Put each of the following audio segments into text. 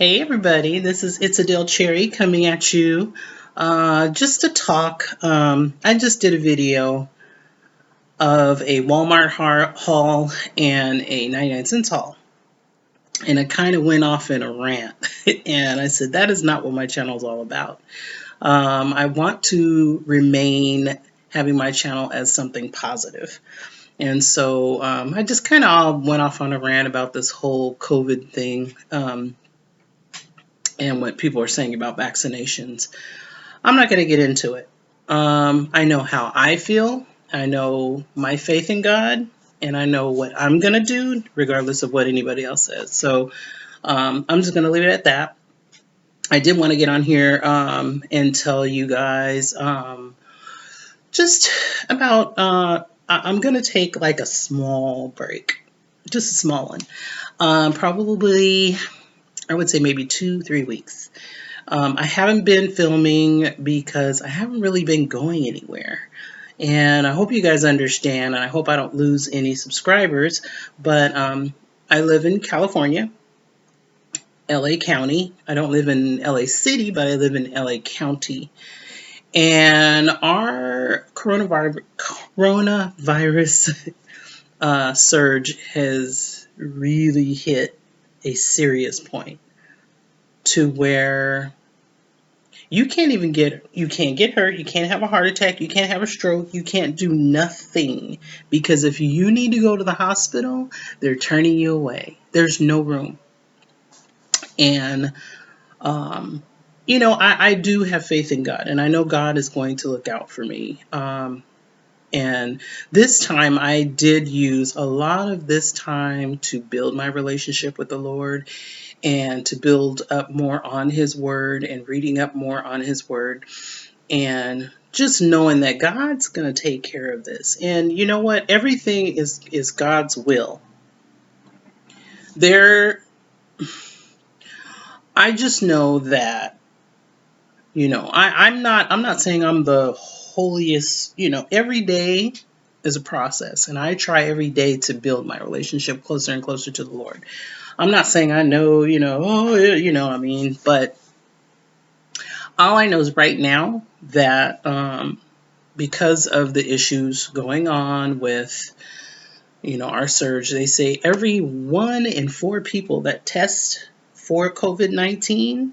Hey everybody, this is It's Adele Cherry coming at you just to talk. I just did a video of a Walmart haul and a 99 cents haul, and I kind of went off in a rant. And I said that is not what my channel is all about. I want to remain having my channel as something positive. And so I just kind of went off on a rant about this whole COVID thing. And what people are saying about vaccinations. I'm not going to get into it. I know how I feel. I know my faith in God, and I know what I'm going to do, regardless of what anybody else says. So I'm just going to leave it at that. I did want to get on here and tell you guys just about, I'm going to take like a small break, just a small one. Probably, I would say maybe 2-3 weeks. I haven't been filming because I haven't really been going anywhere. And I hope you guys understand, and I hope I don't lose any subscribers, but I live in California, LA County. I don't live in LA City, but I live in LA County. And our coronavirus surge has really hit a serious point to where you can't get hurt, you can't have a heart attack, you can't have a stroke, you can't do nothing. Because if you need to go to the hospital, they're turning you away. There's no room. And, I do have faith in God, and I know God is going to look out for me. And this time I did use a lot of this time to build my relationship with the Lord and to build up more on His Word and reading up more on His Word and just knowing that God's going to take care of this. And you know what? Everything is God's will. I just know that, I'm not saying I'm the holiest, every day is a process, and I try every day to build my relationship closer and closer to the Lord. I'm not saying I know, but all I know is right now that because of the issues going on with, our surge, they say every 1 in 4 people that test for COVID-19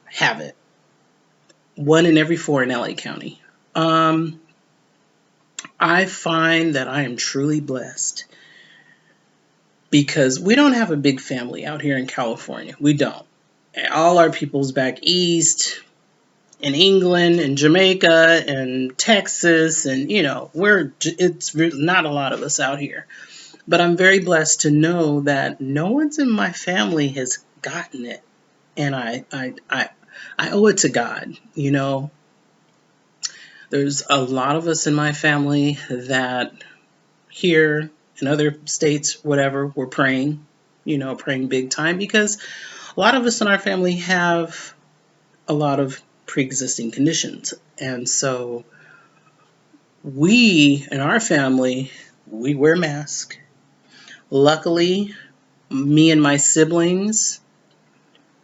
have it. 1 in every 4 in LA County. I find that I am truly blessed because we don't have a big family out here in California. We don't. All our people's back east, in England and Jamaica and Texas, and it's not a lot of us out here. But I'm very blessed to know that no one's in my family has gotten it, and I owe it to God. There's a lot of us in my family that here in other states, whatever, we're praying, praying big time, because a lot of us in our family have a lot of pre-existing conditions. And so we, in our family, we wear masks. Luckily, me and my siblings,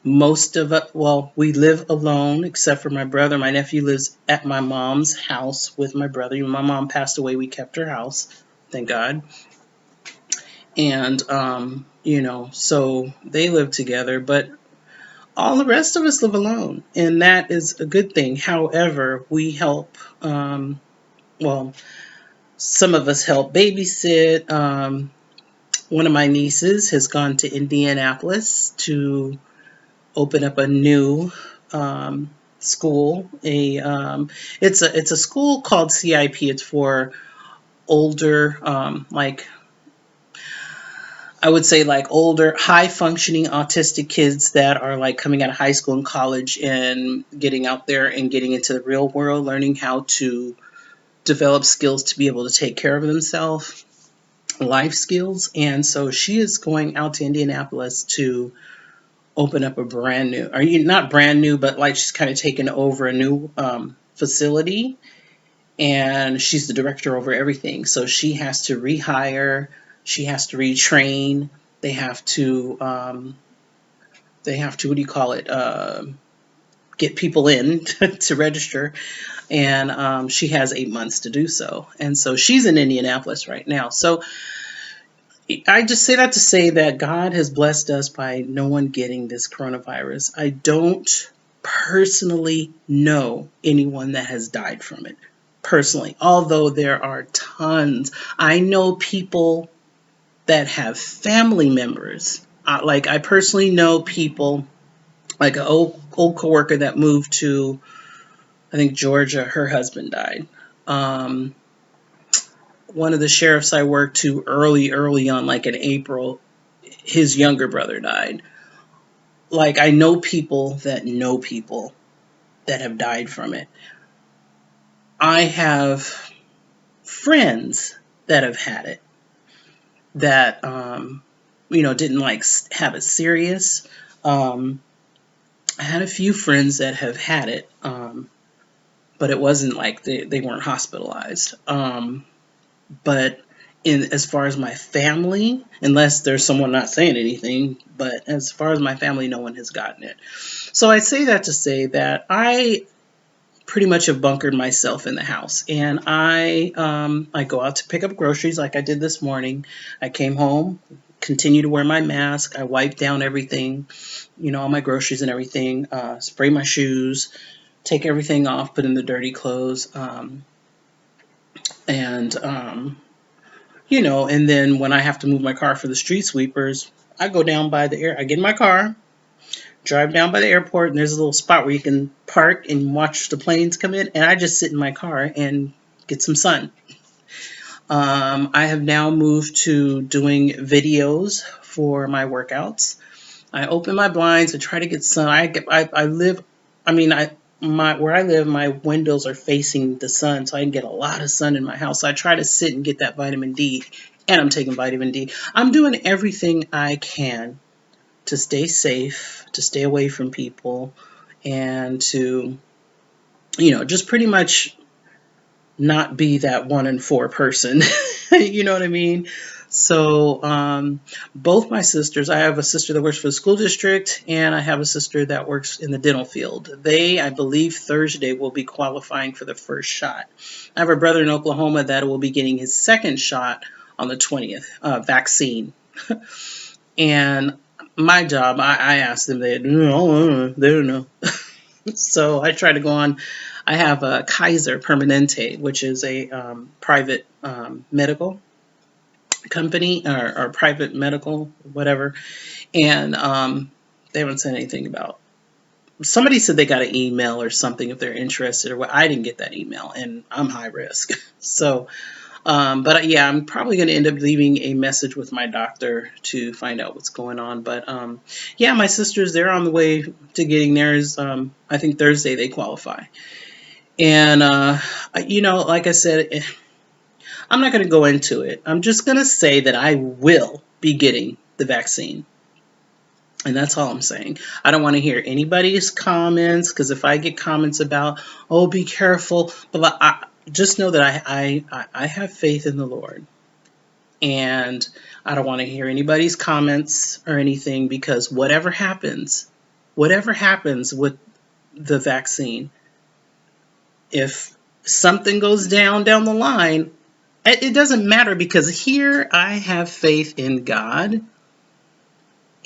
most of us, we live alone except for my brother. My nephew lives at my mom's house with my brother. My mom passed away. We kept her house, thank God. And, so they live together, but all the rest of us live alone, and that is a good thing. However, we help, some of us help babysit. One of my nieces has gone to Indianapolis to open up a new school. It's a school called CIP. It's for older, I would say older, high functioning autistic kids that are coming out of high school and college and getting out there and getting into the real world, learning how to develop skills to be able to take care of themselves, life skills. And so she is going out to Indianapolis to open up a brand new, not brand new, but she's kind of taken over a new facility, and she's the director over everything. So she has to rehire, she has to retrain, they have to they have to, what do you call it, get people in to register. And she has 8 months to do so. And so she's in Indianapolis right now. So I just say that to say that God has blessed us by no one getting this coronavirus. I don't personally know anyone that has died from it, personally, although there are tons. I know people that have family members. Like, I personally know people, like an old coworker that moved to, I think, Georgia. Her husband died. Um, one of the sheriffs I worked to early on, like in April, his younger brother died. Like, I know people that have died from it. I have friends that have had it that, didn't like have it serious. I had a few friends that have had it, but it wasn't like they weren't hospitalized. But as far as my family, unless there's someone not saying anything, but as far as my family, no one has gotten it. So I say that to say that I pretty much have bunkered myself in the house, and I go out to pick up groceries like I did this morning. I came home, continue to wear my mask. I wipe down everything, all my groceries and everything, spray my shoes, take everything off, put in the dirty clothes, and and then when I have to move my car for the street sweepers, I go down by I get in my car, drive down by the airport, and there's a little spot where you can park and watch the planes come in, and I just sit in my car and get some sun. I have now moved to doing videos for my workouts. I open my blinds and try to get sun. I live, I mean, where I live, my windows are facing the sun, so I can get a lot of sun in my house. So I try to sit and get that vitamin D, and I'm taking vitamin D. I'm doing everything I can to stay safe, to stay away from people, and to, just pretty much not be that 1 in 4 person. You know what I mean? So both my sisters, I have a sister that works for the school district, and I have a sister that works in the dental field. They, I believe, Thursday will be qualifying for the first shot. I have a brother in Oklahoma that will be getting his second shot on the 20th, vaccine. And my job, I asked them, they don't know. So I try to go on. I have a Kaiser Permanente, which is a private medical company, or private medical, whatever. And they haven't said anything about. Somebody said they got an email or something if they're interested, or what. I didn't get that email, and I'm high risk. So, but yeah, I'm probably going to end up leaving a message with my doctor to find out what's going on. But yeah, my sisters, they're on the way to getting theirs. I think Thursday they qualify. And, like I said, I'm not going to go into it. I'm just going to say that I will be getting the vaccine. And that's all I'm saying. I don't want to hear anybody's comments, because if I get comments about, oh, be careful, but just know that I have faith in the Lord. And I don't want to hear anybody's comments or anything, because whatever happens with the vaccine, if something goes down the line, it doesn't matter, because here I have faith in God,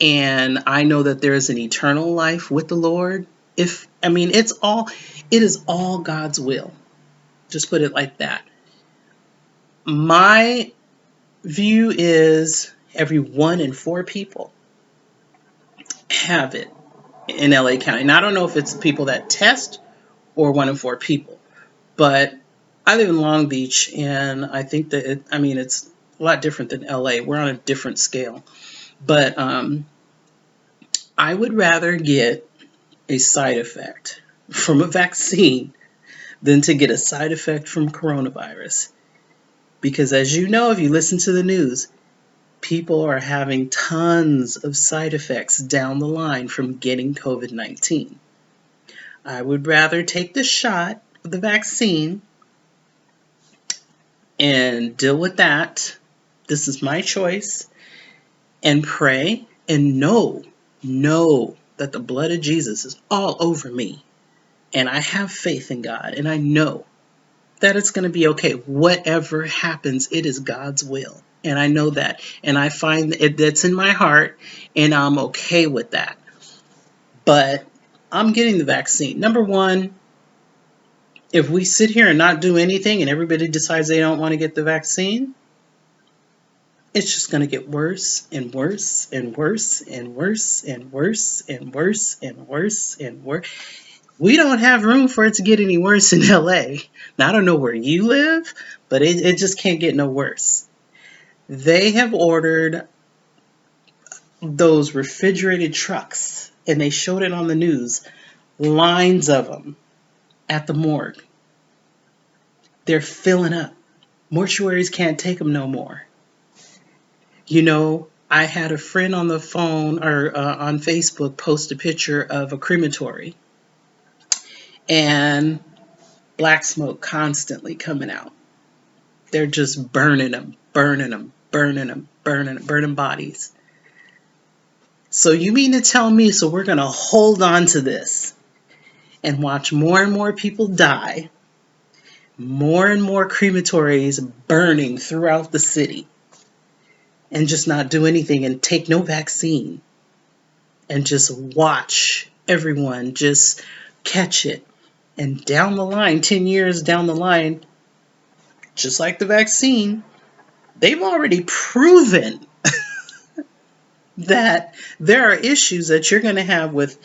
and I know that there is an eternal life with the Lord. It is all God's will. Just put it like that. My view is every 1 in 4 people have it in LA County. And I don't know if it's people that test or 1 in 4 people, but I live in Long Beach, and I think that it's a lot different than LA. We're on a different scale. But I would rather get a side effect from a vaccine than to get a side effect from coronavirus. Because as you know, if you listen to the news, people are having tons of side effects down the line from getting COVID-19. I would rather take the shot of the vaccine and deal with that. This is my choice. And pray and know that the blood of Jesus is all over me. And I have faith in God. And I know that it's going to be okay. Whatever happens, it is God's will. And I know that. And I find that's in my heart. And I'm okay with that. But I'm getting the vaccine. Number one, if we sit here and not do anything and everybody decides they don't want to get the vaccine, it's just going to get worse and worse and worse and worse and worse and worse and worse and worse. We don't have room for it to get any worse in LA. Now, I don't know where you live, but it just can't get no worse. They have ordered those refrigerated trucks, and they showed it on the news, lines of them at the morgue. They're filling up. Mortuaries can't take them no more. You know, I had a friend on the phone or on Facebook post a picture of a crematory, and black smoke constantly coming out. They're just burning them, burning them, burning them, burning them, burning bodies. So you mean to tell me, so we're going to hold on to this and watch more and more people die, more and more crematories burning throughout the city, and just not do anything and take no vaccine and just watch everyone just catch it? And down the line, 10 years down the line, just like the vaccine, they've already proven that there are issues that you're going to have with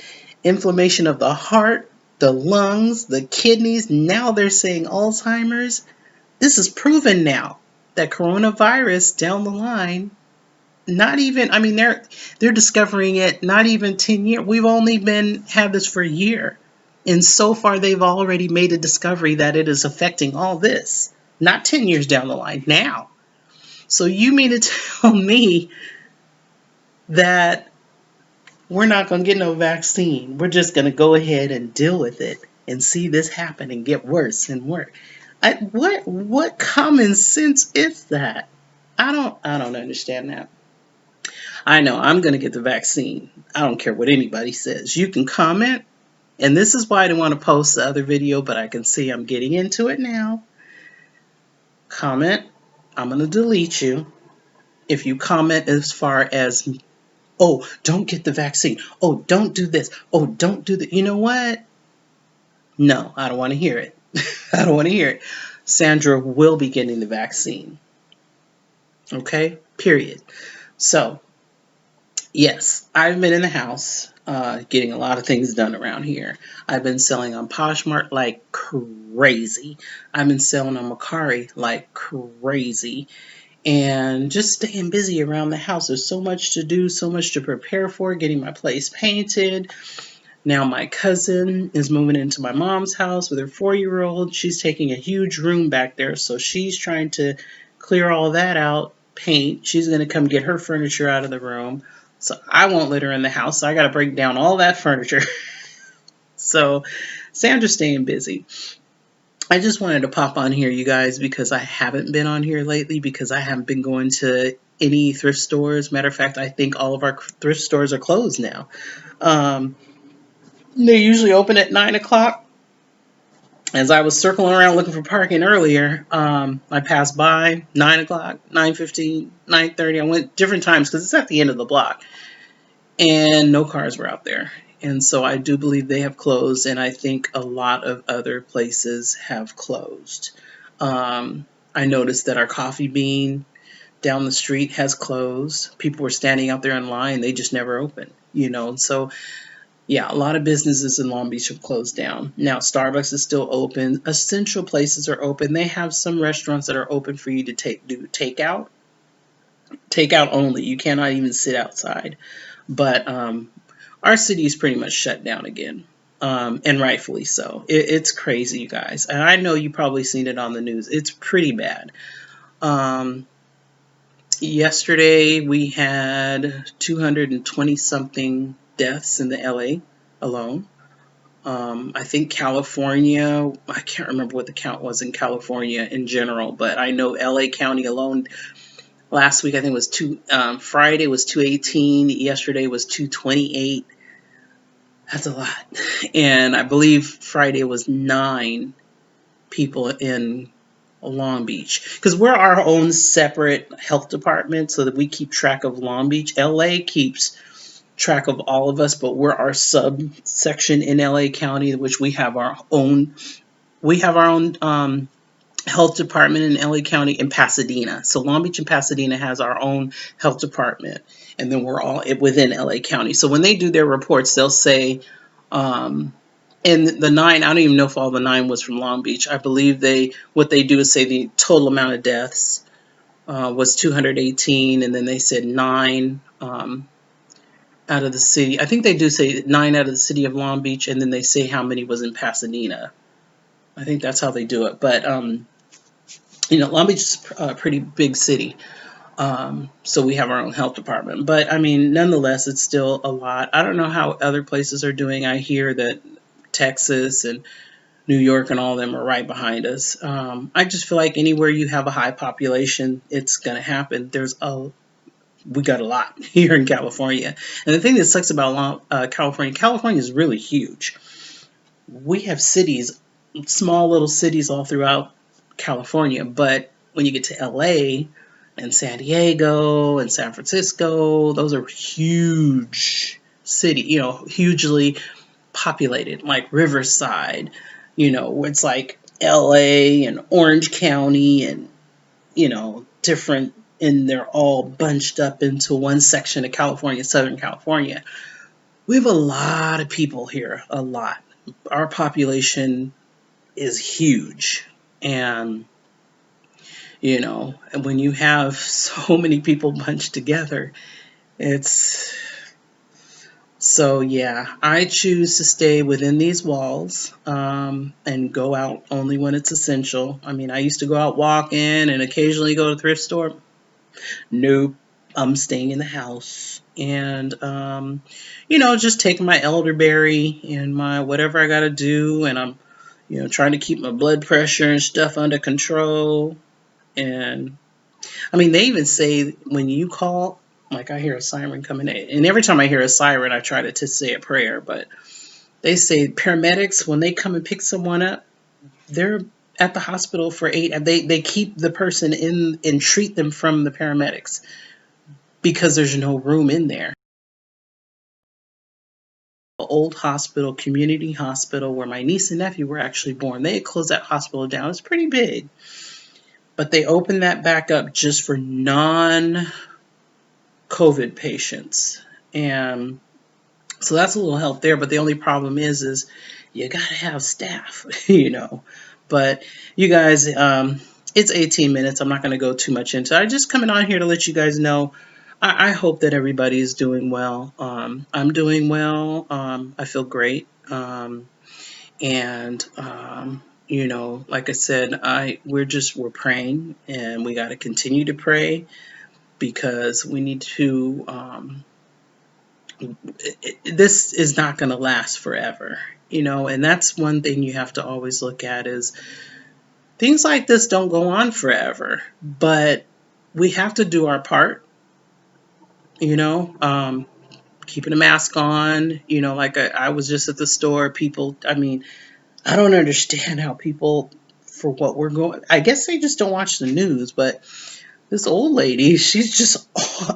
inflammation of the heart, the lungs, the kidneys. Now they're saying Alzheimer's. This is proven now that coronavirus down the line, not even, I mean, they're discovering it not even 10 years. We've only had this for a year. And so far, they've already made a discovery that it is affecting all this. Not 10 years down the line, now. So you mean to tell me that we're not going to get no vaccine? We're just going to go ahead and deal with it and see this happen and get worse and worse. What common sense is that? I don't understand that. I know I'm going to get the vaccine. I don't care what anybody says. You can comment. And this is why I didn't want to post the other video, but I can see I'm getting into it now. Comment. I'm going to delete you. If you comment as far as, oh, don't get the vaccine. Oh, don't do this. Oh, don't do that. You know what? No, I don't want to hear it. I don't want to hear it. Sandra will be getting the vaccine. Okay? Period. So, yes, I've been in the house getting a lot of things done around here. I've been selling on Poshmark like crazy. I've been selling on Mercari like crazy. And just staying busy around the house. There's so much to do, so much to prepare for, getting my place painted. Now my cousin is moving into my mom's house with her 4-year-old. She's taking a huge room back there, so she's trying to clear all that out, paint. She's going to come get her furniture out of the room. So I won't let her in the house. So I got to break down all that furniture. So Sandra's staying busy. I just wanted to pop on here, you guys, because I haven't been on here lately because I haven't been going to any thrift stores. Matter of fact, I think all of our thrift stores are closed now. They usually open at 9 o'clock. As I was circling around looking for parking earlier, I passed by 9 o'clock, 9:15, 9:30. I went different times because it's at the end of the block. And no cars were out there. And so I do believe they have closed, and I think a lot of other places have closed. I noticed that our Coffee Bean down the street has closed. People were standing out there in line. They just never opened, you know. So, yeah, a lot of businesses in Long Beach have closed down. Now, Starbucks is still open. Essential places are open. They have some restaurants that are open for you to do takeout. Takeout only. You cannot even sit outside. But our city is pretty much shut down again, and rightfully so. It's crazy, you guys. And I know you probably seen it on the news. It's pretty bad. Yesterday, we had 220-something deaths in the LA alone. I think California, I can't remember what the count was in California in general, but I know LA County alone, last week I think it was Friday was 218, yesterday was 228. That's a lot. And I believe Friday was 9 people in Long Beach, because we're our own separate health department, so that we keep track of Long Beach. LA keeps track of all of us, but we're our subsection in LA County, which we have our own. We have our own health department in LA County in Pasadena. So Long Beach and Pasadena has our own health department, and then we're all within LA County. So when they do their reports, they'll say, and the 9, I don't even know if all the 9 was from Long Beach. I believe what they do is say the total amount of deaths was 218, and then they said 9 out of the city. I think they do say 9 out of the city of Long Beach, and then they say how many was in Pasadena. I think that's how they do it. But Long Beach is a pretty big city. So we have our own health department. But I mean, nonetheless, it's still a lot. I don't know how other places are doing. I hear that Texas and New York and all of them are right behind us. I just feel like anywhere you have a high population, it's going to happen. We got a lot here in California. And the thing that sucks about California is really huge. We have cities, small little cities all throughout California, but when you get to LA and San Diego and San Francisco, those are huge hugely populated, like Riverside, it's like LA and Orange County and, different, and they're all bunched up into one section of California, Southern California. We have a lot of people here, a lot. Our population is huge. And, and when you have so many people bunched together, it's... So yeah, I choose to stay within these walls and go out only when it's essential. I mean, I used to go out walking and occasionally go to the thrift store. Nope, I'm staying in the house and just taking my elderberry and my whatever I got to do, and I'm trying to keep my blood pressure and stuff under control. And I mean, they even say when you call, like I hear a siren coming in, and every time I hear a siren, I try to say a prayer. But they say paramedics, when they come and pick someone up, they're at the hospital for 8. They keep the person in and treat them from the paramedics because there's no room in there. An old hospital, community hospital, where my niece and nephew were actually born. They had closed that hospital down. It's pretty big, but they opened that back up just for non-COVID patients. And so that's a little help there, but the only problem is you gotta have staff, But you guys, it's 18 minutes. I'm not going to go too much into it. I'm just coming on here to let you guys know. I hope that everybody is doing well. I'm doing well. I feel great. And like I said, we're praying, and we got to continue to pray, because we need to. This is not going to last forever, and that's one thing you have to always look at is things like this don't go on forever, but we have to do our part, keeping a mask on, like I was just at the store, people, I mean, I don't understand how people, for what we're going, I guess they just don't watch the news, but this old lady, she's just,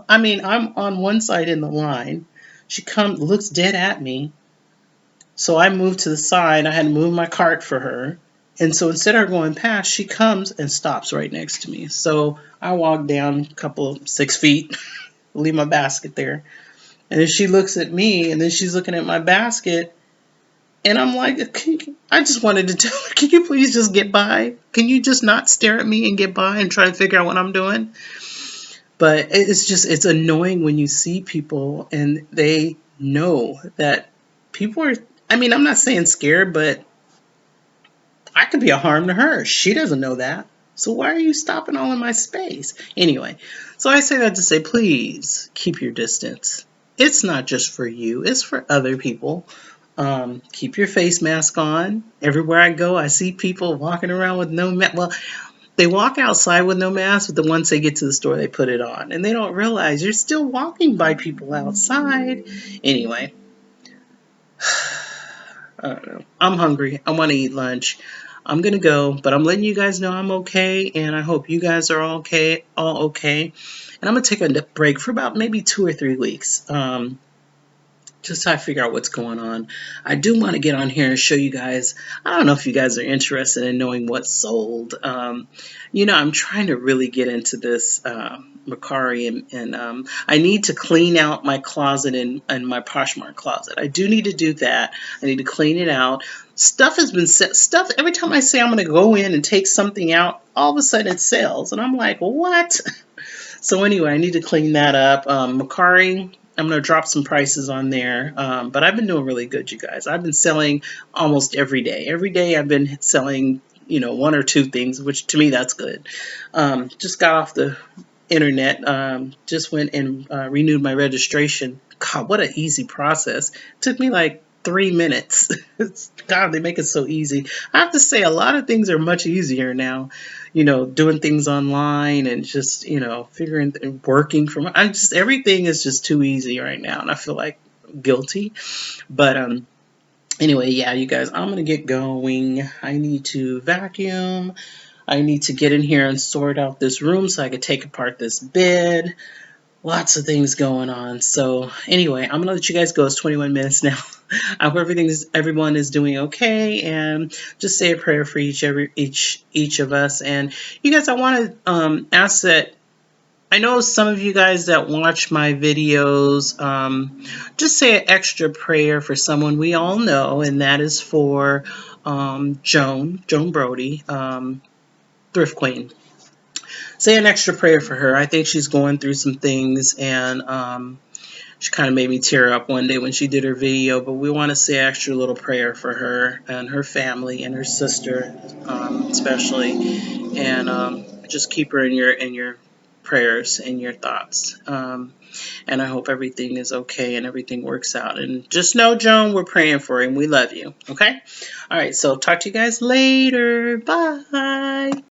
I mean, I'm on one side in the line. She looks dead at me. So I moved to the side. I had to move my cart for her. And so instead of her going past, she comes and stops right next to me. So I walk down a couple 6 feet, leave my basket there. And then she looks at me, and then she's looking at my basket. And I'm like, I just wanted to tell her, can you please just get by? Can you just not stare at me and get by and try to figure out what I'm doing? But it's annoying when you see people and they know that people are, I mean, I'm not saying scared, but I could be a harm to her. She doesn't know that. So why are you stopping all in my space? Anyway, so I say that to say, please keep your distance. It's not just for you. It's for other people. Keep your face mask on. Everywhere I go, I see people walking around with no mask. Well, they walk outside with no mask, but once they get to the store, they put it on. And they don't realize you're still walking by people outside. Anyway, I don't know. I'm hungry. I want to eat lunch. I'm gonna go, but I'm letting you guys know I'm okay, and I hope you guys are all okay. And I'm gonna take a break for about maybe 2 or 3 weeks. Just so I figure out what's going on. I do want to get on here and show you guys. I don't know if you guys are interested in knowing what's sold. I'm trying to really get into this Mercari, and I need to clean out my closet and my Poshmark closet. I do need to do that. I need to clean it out. Stuff has been set. Stuff every time I say I'm going to go in and take something out, all of a sudden it sells, and I'm like, what? So anyway, I need to clean that up. Mercari, I'm going to drop some prices on there. But I've been doing really good, you guys. I've been selling almost every day. Every day I've been selling, one or two things, which to me that's good. Just got off the internet. Just went and renewed my registration. God, what an easy process. Took me like 3 minutes. God, they make it so easy. I have to say, a lot of things are much easier now. Doing things online and just, figuring and working from. Everything is just too easy right now, and I feel like guilty. But anyway, yeah, you guys, I'm gonna get going. I need to vacuum. I need to get in here and sort out this room so I could take apart this bed. Lots of things going on. So anyway, I'm gonna let you guys go. It's 21 minutes now. I hope everyone is doing okay, and just say a prayer for each of us. And you guys, I want to ask that. I know some of you guys that watch my videos, just say an extra prayer for someone we all know, and that is for Joan Brody, Thrift Queen. Say an extra prayer for her. I think she's going through some things, and she kind of made me tear up one day when she did her video. But we want to say an extra little prayer for her and her family and her sister, especially, and just keep her in your prayers and your thoughts. And I hope everything is okay and everything works out. And just know, Joan, we're praying for you and we love you. Okay? All right. So talk to you guys later. Bye.